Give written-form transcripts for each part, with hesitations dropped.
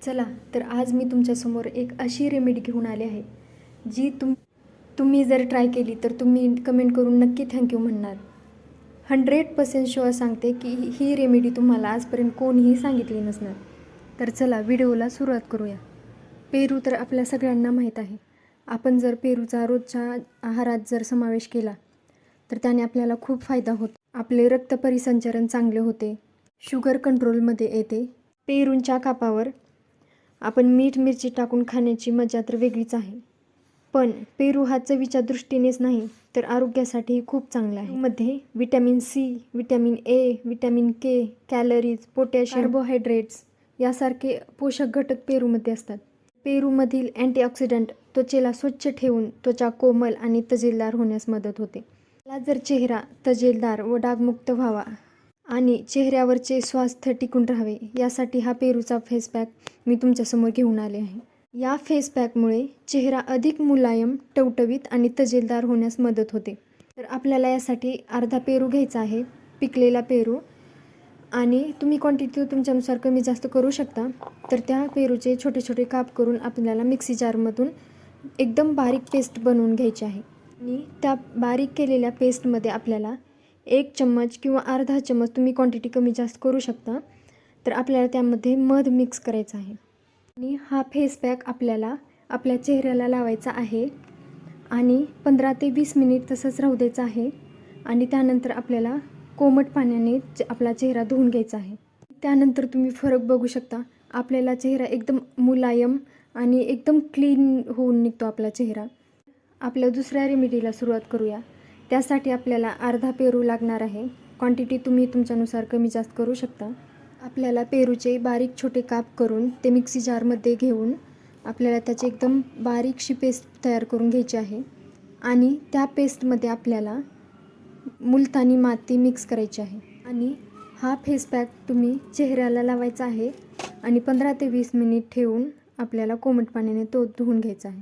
चला तर आज मी तुमच्यासमोर एक अशी रेमेडी घेऊन आले आहे जी तुम्ही जर ट्राय केली तर तुम्ही कमेंट करून नक्की थँक्यू म्हणणार. 100% शुअर सांगते की ही रेमेडी तुम्हाला आजपर्यंत कोणीही सांगितली नसणार. तर चला व्हिडिओला सुरुवात करूया. पेरू तर आपल्या सगळ्यांना माहीत आहे. आपण जर पेरूचा रोजच्या आहारात जर समावेश केला तर त्याने आपल्याला खूप फायदा होतो. आपले रक्त परिसंचरण चांगले होते, शुगर कंट्रोलमध्ये येते. पेरूंच्या कापावर आपण मीठ मिरची टाकून खाण्याची मजा तर वेगळीच आहे. पण पेरू हा चवीच्या दृष्टीनेच नाही तर आरोग्यासाठीही खूप चांगला आहे. मध्ये vitamin C, vitamin A, vitamin K, calories, potassium, carbohydrates यासारखे पोषक घटक पेरूमध्ये असतात. पेरूमधील अँटीऑक्सिडंट त्वचेला स्वच्छ ठेवून त्वचा कोमल आणि तजेलदार होण्यास मदत होते. मला जर चेहरा तजेलदार व डागमुक्त व्हावा आणि चेहऱ्यावरचे स्वास्थ्य टिकून राहावे यासाठी हा पेरूचा फेस पॅक मी तुमच्यासमोर घेऊन आले आहे. या फेस पॅकमुळे चेहरा अधिक मुलायम, टवटवीत आणि तजेलदार होण्यास मदत होते. तर आपल्याला यासाठी अर्धा पेरू घ्यायचा आहे, पिकलेला पेरू, आणि तुम्ही क्वांटिटी तुमच्यानुसार कमी जास्त करू शकता. तर त्या पेरूचे छोटे छोटे काप करून आपल्याला मिक्सी जारमधून एकदम बारीक पेस्ट बनवून घ्यायची आहे. आणि त्या बारीक केलेल्या पेस्टमध्ये आपल्याला 1 चम्मच किंवा अर्धा चम्मच, तुम्ही क्वांटिटी कमी जास्त करू शकता, तर आपल्याला त्यामध्ये मध मिक्स करायचा आहे. आणि हा फेस पॅक आपल्याला आपल्या चेहऱ्याला लावायचा आहे आणि 15 ते 20 मिनिट तसंच राहू द्यायचं आहे. आणि त्यानंतर आपल्याला कोमट पाण्याने आपला चेहरा धुवून घ्यायचा आहे. त्यानंतर तुम्ही फरक बघू शकता. आपल्याला चेहरा एकदम मुलायम आणि एकदम क्लीन होऊन निघतो आपला चेहरा. आपल्या दुसऱ्या रेमेडीला सुरुवात करूया. त्यासाठी आपल्याला अर्धा पेरू लागणार आहे. क्वांटिटी तुम्ही तुमच्यानुसार कमी जास्त करू शकता. आपल्याला पेरूचे बारीक छोटे काप करून ते मिक्सी जारमध्ये घेऊन आपल्याला त्याची एकदम बारीकशी पेस्ट तयार करून घ्यायची आहे. आणि त्या पेस्टमध्ये आपल्याला मुलतानी माती मिक्स करायची आहे. आणि हा फेस पॅक तुम्ही चेहऱ्याला लावायचा आहे आणि 15 ते 20 मिनिट ठेवून आपल्याला कोमट पाण्याने तो धुवून घ्यायचा आहे.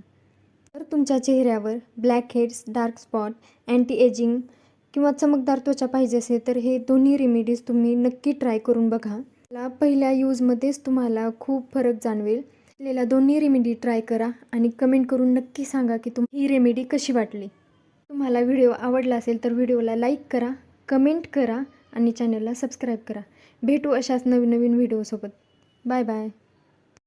तर तुमच्या चेहऱ्यावर black heads, dark spot, anti ageing किंवा चमकदार त्वचा पाहिजे असेल तर हे दोन्ही रेमेडीज तुम्ही नक्की ट्राय करून बघा. पहिल्या यूजमध्येच तुम्हाला खूप फरक जाणवेल. असलेल्या दोन्ही रेमेडी ट्राय करा आणि कमेंट करून नक्की सांगा की ही रेमेडी कशी वाटली. तुम्हाला व्हिडिओ आवडला असेल तर व्हिडिओला लाईक करा, कमेंट करा आणि चॅनलला सबस्क्राईब करा. भेटू अशाच नवीन व्हिडिओसोबत. Bye bye.